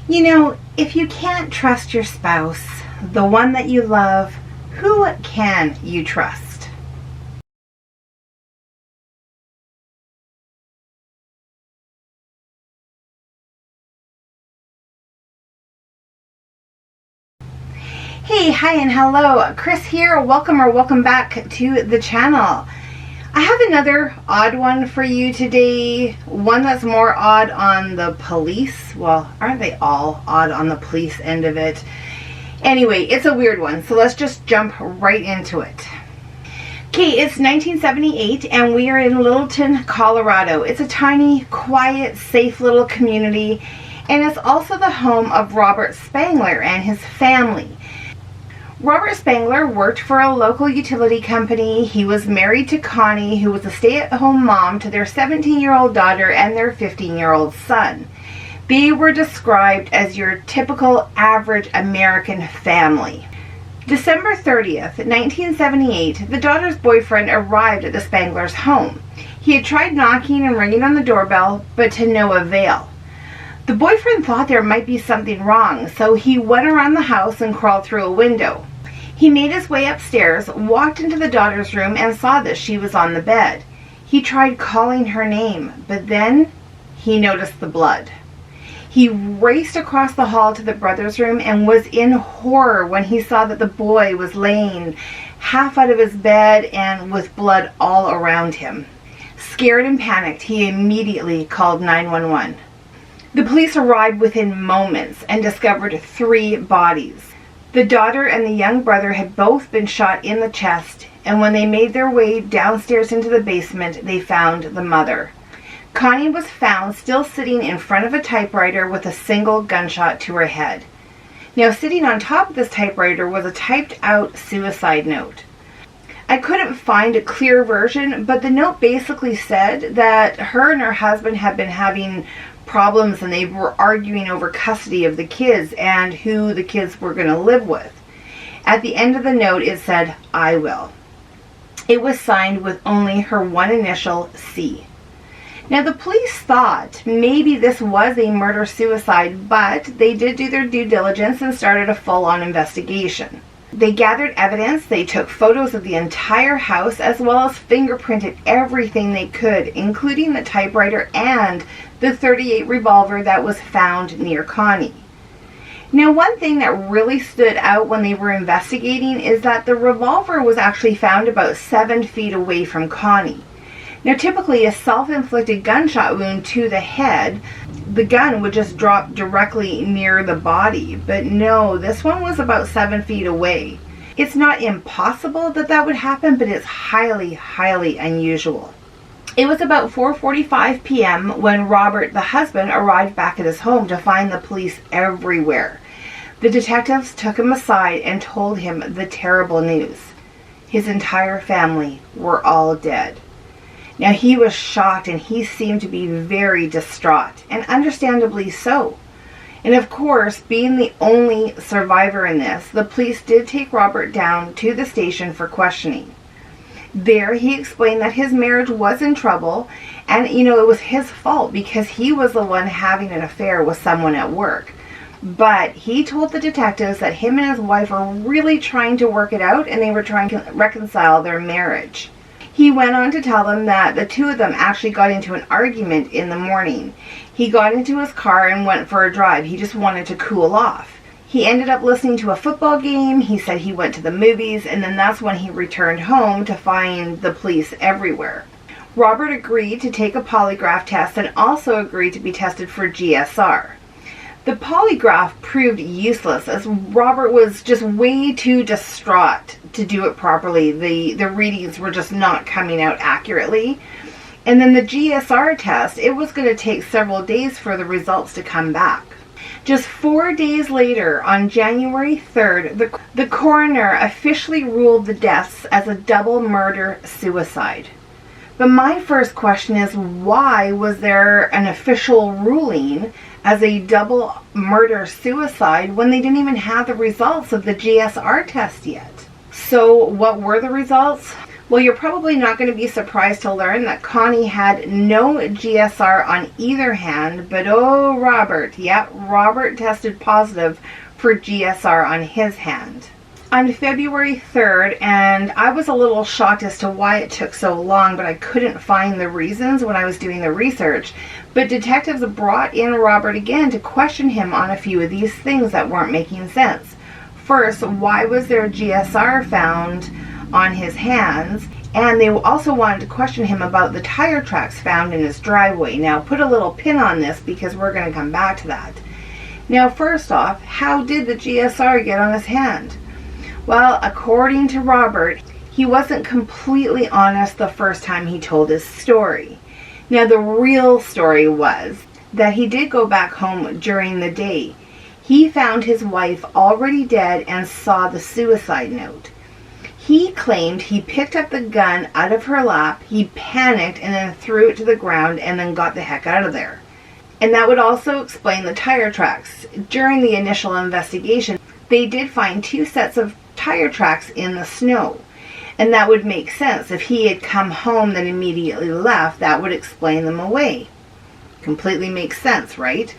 You know, if you can't trust your spouse, the one that you love, who can you trust? Hey, hi and hello. Chris here. Welcome back to the channel. I have another odd one for you today. One that's more odd on the police. Well, aren't they all odd on the police end of it? Anyway, it's a weird one, so let's just jump right into it. Okay, it's 1978 and we are in Littleton, Colorado. It's a tiny, quiet, safe little community, and it's also the home of Robert Spangler and his family. Robert Spangler worked for a local utility company. He was married to Connie, who was a stay-at-home mom to their 17-year-old daughter and their 15-year-old son. They were described as your typical average American family. December 30th, 1978, the daughter's boyfriend arrived at the Spanglers' home. He had tried knocking and ringing on the doorbell, but to no avail. The boyfriend thought there might be something wrong, so he went around the house and crawled through a window. He made his way upstairs, walked into the daughter's room, and saw that she was on the bed. He tried calling her name, but then he noticed the blood. He raced across the hall to the brother's room and was in horror when he saw that the boy was laying half out of his bed and with blood all around him. Scared and panicked, he immediately called 911. The police arrived within moments and discovered 3 bodies. The daughter and the young brother had both been shot in the chest, and when they made their way downstairs into the basement, they found the mother. Connie was found still sitting in front of a typewriter with a single gunshot to her head. Now, sitting on top of this typewriter was a typed-out suicide note. I couldn't find a clear version, but the note basically said that her and her husband had been having problems and they were arguing over custody of the kids and who the kids were going to live with. At the end of the note, it said, "I will." It was signed with only her one initial, C. Now, the police thought maybe this was a murder-suicide, but they did do their due diligence and started a full-on investigation. They gathered evidence, they took photos of the entire house, as well as fingerprinted everything they could, including the typewriter and the .38 revolver that was found near Connie. Now, one thing that really stood out when they were investigating is that the revolver was actually found about 7 feet away from Connie. Now, typically a self-inflicted gunshot wound to the head, the gun would just drop directly near the body. But no, this one was about 7 feet away. It's not impossible that that would happen, but it's highly, highly unusual. It was about 4:45 p.m. when Robert, the husband, arrived back at his home to find the police everywhere. The detectives took him aside and told him the terrible news. His entire family were all dead. Now, he was shocked and he seemed to be very distraught, and understandably so. And of course, being the only survivor in this, the police did take Robert down to the station for questioning. There, he explained that his marriage was in trouble, and it was his fault because he was the one having an affair with someone at work. But he told the detectives that him and his wife were really trying to work it out, and they were trying to reconcile their marriage. He went on to tell them that the two of them actually got into an argument in the morning. He got into his car and went for a drive. He just wanted to cool off. He ended up listening to a football game. He said he went to the movies, and then that's when he returned home to find the police everywhere. Robert agreed to take a polygraph test and also agreed to be tested for GSR. The polygraph proved useless as Robert was just way too distraught to do it properly. The readings were just not coming out accurately. And then the GSR test, it was going to take several days for the results to come back. Just 4 days later, on January 3rd, the coroner officially ruled the deaths as a double murder-suicide. But my first question is, why was there an official ruling as a double murder-suicide when they didn't even have the results of the GSR test yet? So what were the results? Well, you're probably not going to be surprised to learn that Connie had no GSR on either hand, but oh, Robert, yep, Robert tested positive for GSR on his hand. On February 3rd, and I was a little shocked as to why it took so long, but I couldn't find the reasons when I was doing the research. But detectives brought in Robert again to question him on a few of these things that weren't making sense. First, why was there GSR found on his hands? And they also wanted to question him about the tire tracks found in his driveway. Now, put a little pin on this because we're going to come back to that. Now, first off, how did the GSR get on his hand? Well, according to Robert, he wasn't completely honest the first time he told his story. Now, the real story was that he did go back home during the day. He found his wife already dead and saw the suicide note. He claimed he picked up the gun out of her lap, he panicked and then threw it to the ground and then got the heck out of there. And that would also explain the tire tracks. During the initial investigation, they did find 2 sets of tire tracks in the snow. And that would make sense. If he had come home then immediately left, that would explain them away. Completely makes sense, right?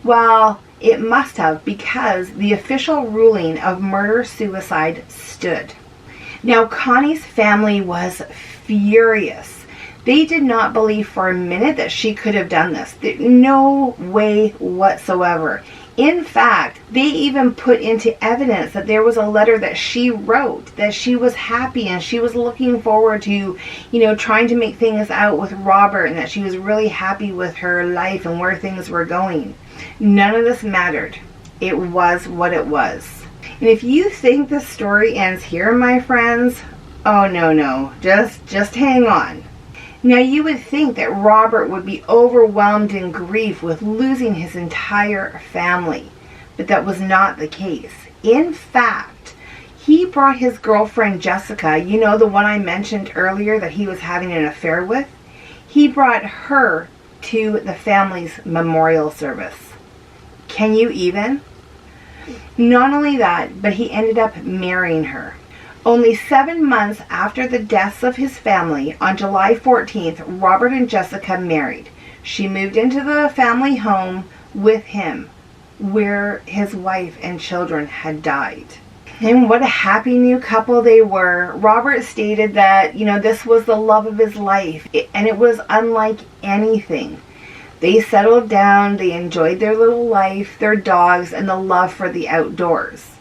Well, it must have, because the official ruling of murder-suicide stood. Now, Connie's family was furious. They did not believe for a minute that she could have done this. No way whatsoever. In fact, they even put into evidence that there was a letter that she wrote, that she was happy and she was looking forward to, trying to make things out with Robert, and that she was really happy with her life and where things were going. None of this mattered. It was what it was. And if you think the story ends here, my friends, oh no, just hang on. Now, you would think that Robert would be overwhelmed in grief with losing his entire family, but that was not the case. In fact, he brought his girlfriend Jessica, the one I mentioned earlier that he was having an affair with, he brought her to the family's memorial service. Can you even? Not only that, but he ended up marrying her. Only 7 months after the deaths of his family, on July 14th, Robert and Jessica married. She moved into the family home with him, where his wife and children had died. And what a happy new couple they were. Robert stated that, this was the love of his life, and it was unlike anything. They settled down, they enjoyed their little life, their dogs, and the love for the outdoors.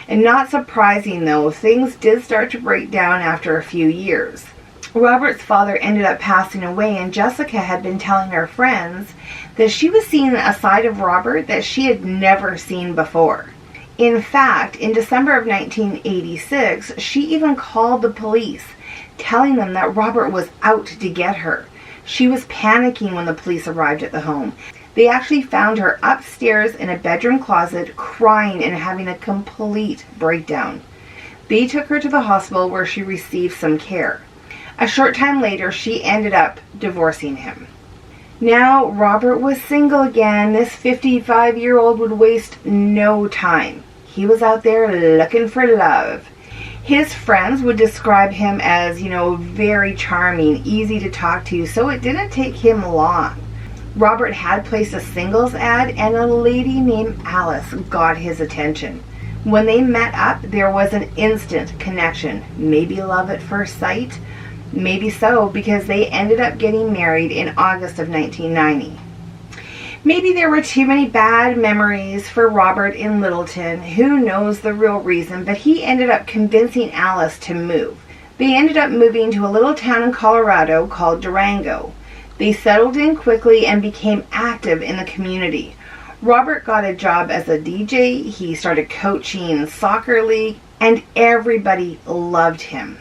And not surprising though, things did start to break down after a few years. Robert's father ended up passing away, and Jessica had been telling her friends that she was seeing a side of Robert that she had never seen before. In fact, in December of 1986, she even called the police, telling them that Robert was out to get her. She was panicking when the police arrived at the home. They actually found her upstairs in a bedroom closet, crying and having a complete breakdown. They took her to the hospital where she received some care. A short time later, she ended up divorcing him. Now, Robert was single again. This 55-year-old would waste no time. He was out there looking for love. His friends would describe him as, very charming, easy to talk to, so it didn't take him long. Robert had placed a singles ad, and a lady named Alice got his attention. When they met up, there was an instant connection. Maybe love at first sight? Maybe so, because they ended up getting married in August of 1990. Maybe there were too many bad memories for Robert in Littleton. Who knows the real reason, but he ended up convincing Alice to move. They ended up moving to a little town in Colorado called Durango. They settled in quickly and became active in the community. Robert got a job as a DJ, he started coaching soccer league, and everybody loved him.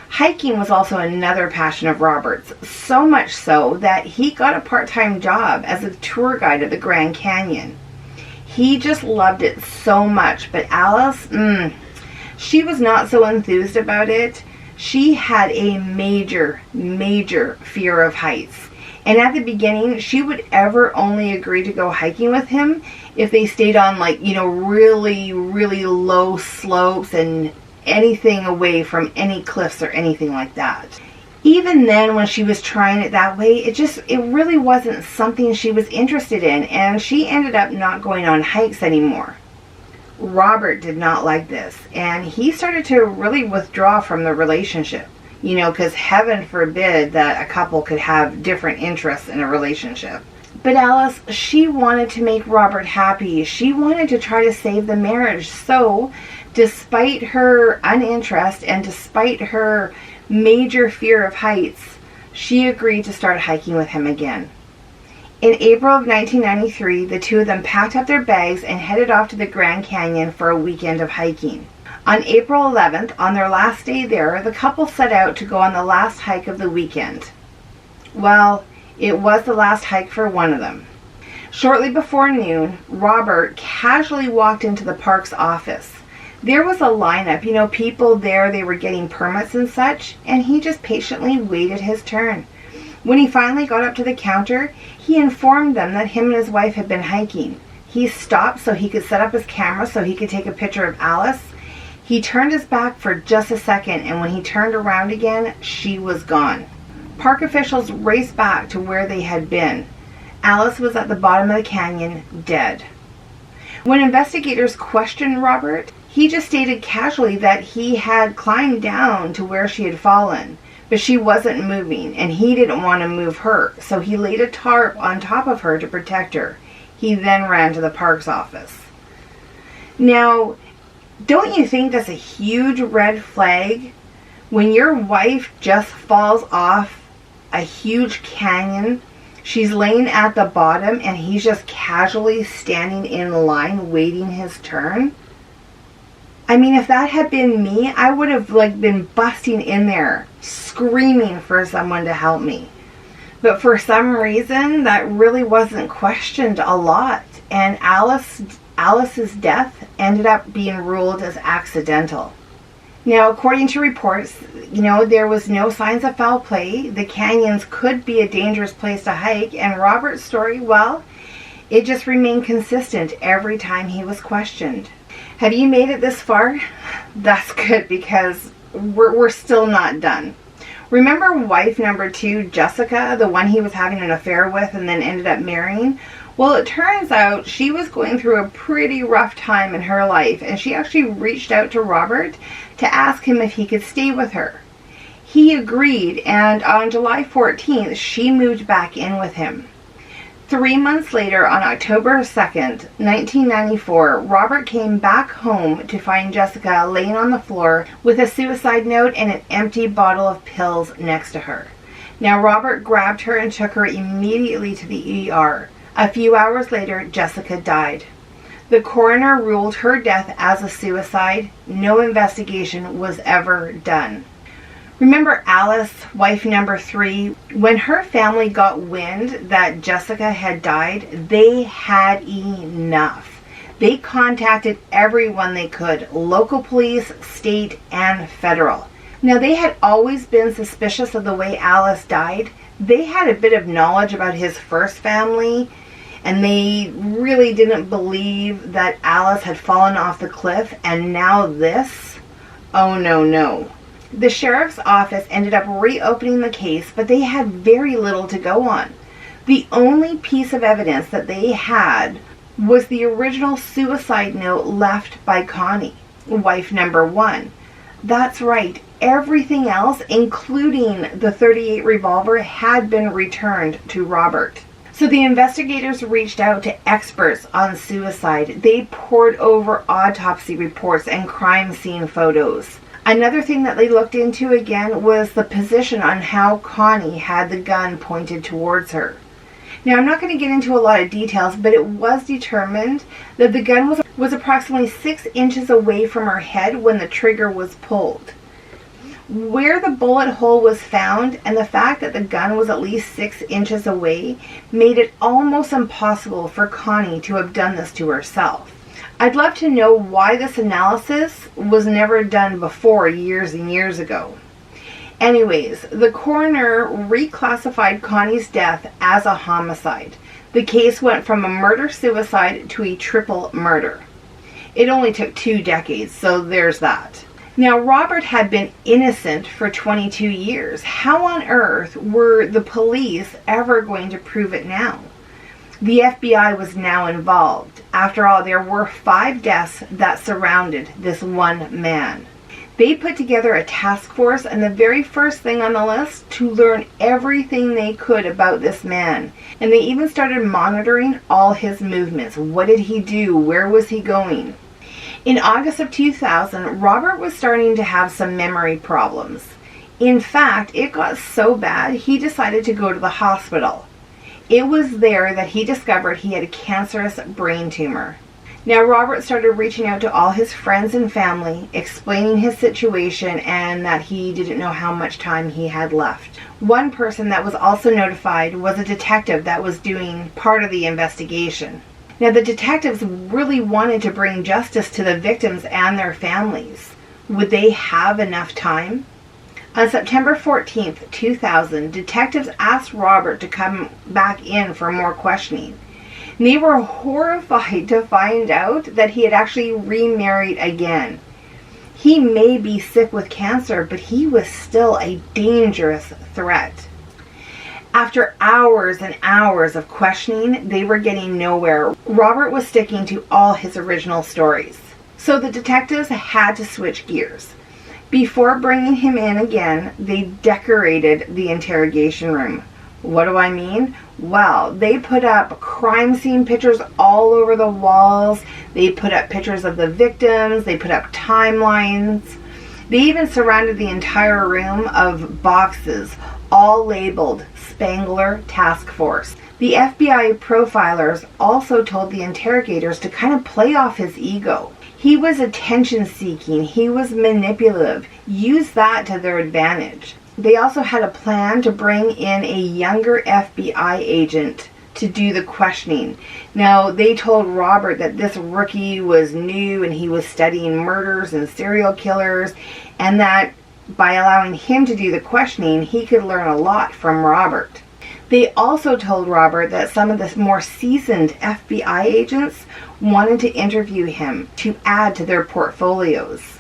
Hiking was also another passion of Robert's, so much so that he got a part-time job as a tour guide at the Grand Canyon. He just loved it so much, but Alice, she was not so enthused about it. She had a major fear of heights. And at the beginning, she would ever only agree to go hiking with him if they stayed on really low slopes and anything away from any cliffs or anything like that. Even then, when she was trying it that way, it really wasn't something she was interested in, and she ended up not going on hikes anymore. Robert did not like this, and he started to really withdraw from the relationship. Because heaven forbid that a couple could have different interests in a relationship. But Alice, she wanted to make Robert happy. She wanted to try to save the marriage. So, despite her uninterest and despite her major fear of heights, she agreed to start hiking with him again. In April of 1993, the two of them packed up their bags and headed off to the Grand Canyon for a weekend of hiking. On April 11th, on their last day there, the couple set out to go on the last hike of the weekend. Well, it was the last hike for one of them. Shortly before noon, Robert casually walked into the park's office. There was a lineup, people there, they were getting permits and such, and he just patiently waited his turn. When he finally got up to the counter, he informed them that him and his wife had been hiking. He stopped so he could set up his camera so he could take a picture of Alice. He turned his back for just a second, and when he turned around again, she was gone. Park officials raced back to where they had been. Alice was at the bottom of the canyon, dead. When investigators questioned Robert, he just stated casually that he had climbed down to where she had fallen, but she wasn't moving, and he didn't want to move her, so he laid a tarp on top of her to protect her. He then ran to the park's office. Now, don't you think that's a huge red flag? When your wife just falls off a huge canyon, she's laying at the bottom, and he's just casually standing in line waiting his turn? I mean, if that had been me, I would have been busting in there, screaming for someone to help me. But for some reason, that really wasn't questioned a lot, and Alice's death ended up being ruled as accidental. Now, according to reports, there was no signs of foul play. The canyons could be a dangerous place to hike, and Robert's story, well, it just remained consistent every time he was questioned. Have you made it this far? That's good, because we're still not done. Remember wife number 2, Jessica, the one he was having an affair with and then ended up marrying? Well, it turns out she was going through a pretty rough time in her life, and she actually reached out to Robert to ask him if he could stay with her. He agreed, and on July 14th, she moved back in with him. 3 months later, on October 2nd, 1994, Robert came back home to find Jessica laying on the floor with a suicide note and an empty bottle of pills next to her. Now, Robert grabbed her and took her immediately to the ER. A few hours later, Jessica died. The coroner ruled her death as a suicide. No investigation was ever done. Remember Alice, wife number 3? When her family got wind that Jessica had died, they had enough. They contacted everyone they could, local police, state, and federal. Now, they had always been suspicious of the way Alice died. They had a bit of knowledge about his first family, and they really didn't believe that Alice had fallen off the cliff, and now this? Oh, no. The sheriff's office ended up reopening the case, but they had very little to go on. The only piece of evidence that they had was the original suicide note left by Connie, wife number 1. That's right, everything else, including the .38 revolver, had been returned to Robert. So the investigators reached out to experts on suicide. They pored over autopsy reports and crime scene photos. Another thing that they looked into again was the position on how Connie had the gun pointed towards her. Now, I'm not going to get into a lot of details, but it was determined that the gun was approximately 6 inches away from her head when the trigger was pulled. Where the bullet hole was found and the fact that the gun was at least 6 inches away made it almost impossible for Connie to have done this to herself. I'd love to know why this analysis was never done before, years and years ago. Anyways, the coroner reclassified Connie's death as a homicide. The case went from a murder-suicide to a triple murder. It only took 2 decades, so there's that. Now, Robert had been innocent for 22 years. How on earth were the police ever going to prove it now? The FBI was now involved. After all, there were 5 deaths that surrounded this one man. They put together a task force, and the very first thing on the list, to learn everything they could about this man. And they even started monitoring all his movements. What did he do? Where was he going? In August of 2000, Robert was starting to have some memory problems. In fact, it got so bad, he decided to go to the hospital. It was there that he discovered he had a cancerous brain tumor. Now, Robert started reaching out to all his friends and family, explaining his situation and that he didn't know how much time he had left. One person that was also notified was a detective that was doing part of the investigation. Now, the detectives really wanted to bring justice to the victims and their families. Would they have enough time? On September 14th, 2000, detectives asked Robert to come back in for more questioning. And they were horrified to find out that he had actually remarried again. He may be sick with cancer, but he was still a dangerous threat. After hours and hours of questioning, they were getting nowhere. Robert was sticking to all his original stories. So the detectives had to switch gears. Before bringing him in again, they decorated the interrogation room. What do I mean? Well, they put up crime scene pictures all over the walls. They put up pictures of the victims. They put up timelines. They even surrounded the entire room of boxes, all labeled Spangler Task Force. The FBI profilers also told the interrogators to kind of play off his ego. He was attention-seeking. He was manipulative. Use that to their advantage. They also had a plan to bring in a younger FBI agent to do the questioning. Now, they told Robert that this rookie was new and he was studying murders and serial killers, and that by allowing him to do the questioning, he could learn a lot from Robert. They also told Robert that some of the more seasoned FBI agents wanted to interview him to add to their portfolios.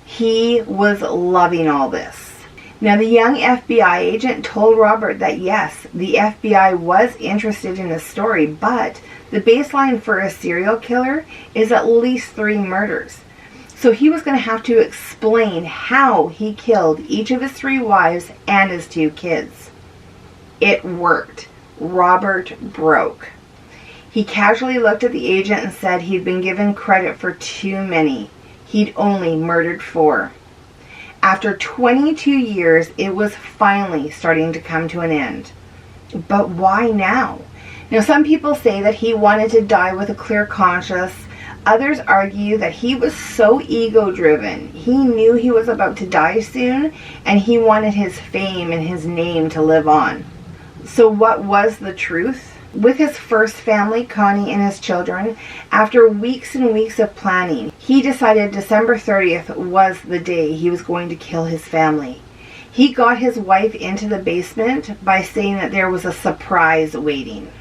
He was loving all this. Now, the young FBI agent told Robert that yes, the FBI was interested in his story, but the baseline for a serial killer is at least 3 murders. So he was going to have to explain how he killed each of his 3 wives and his 2 kids. It worked. Robert broke. He casually looked at the agent and said he'd been given credit for too many. He'd only murdered 4. After 22 years, it was finally starting to come to an end. But why now? Now, some people say that he wanted to die with a clear conscience. Others argue that he was so ego-driven. He knew he was about to die soon, and he wanted his fame and his name to live on. So what was the truth? With his first family, Connie and his children, after weeks and weeks of planning, he decided December 30th was the day he was going to kill his family. He got his wife into the basement by saying that there was a surprise waiting.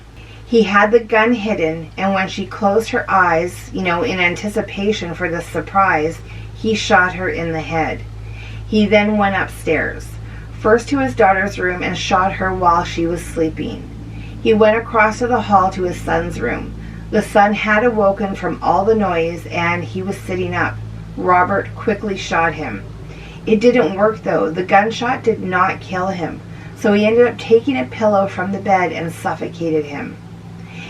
He had the gun hidden, and when she closed her eyes, in anticipation for the surprise, he shot her in the head. He then went upstairs, first to his daughter's room, and shot her while she was sleeping. He went across to the hall to his son's room. The son had awoken from all the noise, and he was sitting up. Robert quickly shot him. It didn't work, though. The gunshot did not kill him, so he ended up taking a pillow from the bed and suffocated him.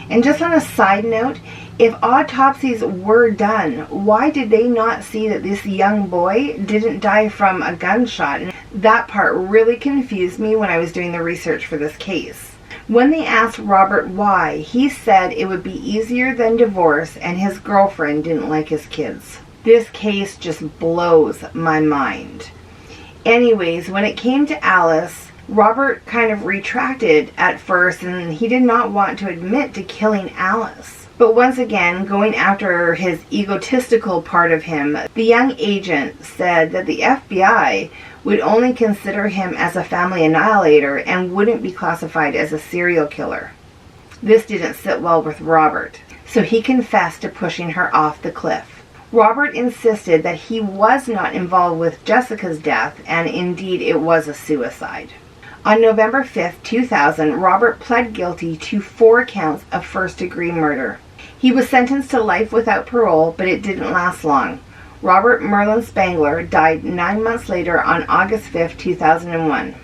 And just on a side note, if autopsies were done, why did they not see that this young boy didn't die from a gunshot? And that part really confused me when I was doing the research for this case. When they asked Robert why, he said it would be easier than divorce and his girlfriend didn't like his kids. This case just blows my mind. Anyways, when it came to Alice, Robert kind of retracted at first, and he did not want to admit to killing Alice. But once again, going after his egotistical part of him, the young agent said that the FBI would only consider him as a family annihilator and wouldn't be classified as a serial killer. This didn't sit well with Robert, so he confessed to pushing her off the cliff. Robert insisted that he was not involved with Jessica's death, and indeed it was a suicide. On November 5th, 2000, Robert pled guilty to 4 counts of first-degree murder. He was sentenced to life without parole, but it didn't last long. Robert Merlin Spangler died 9 months later on August 5th, 2001.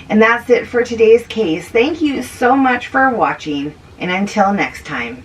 And that's it for today's case. Thank you so much for watching, and until next time.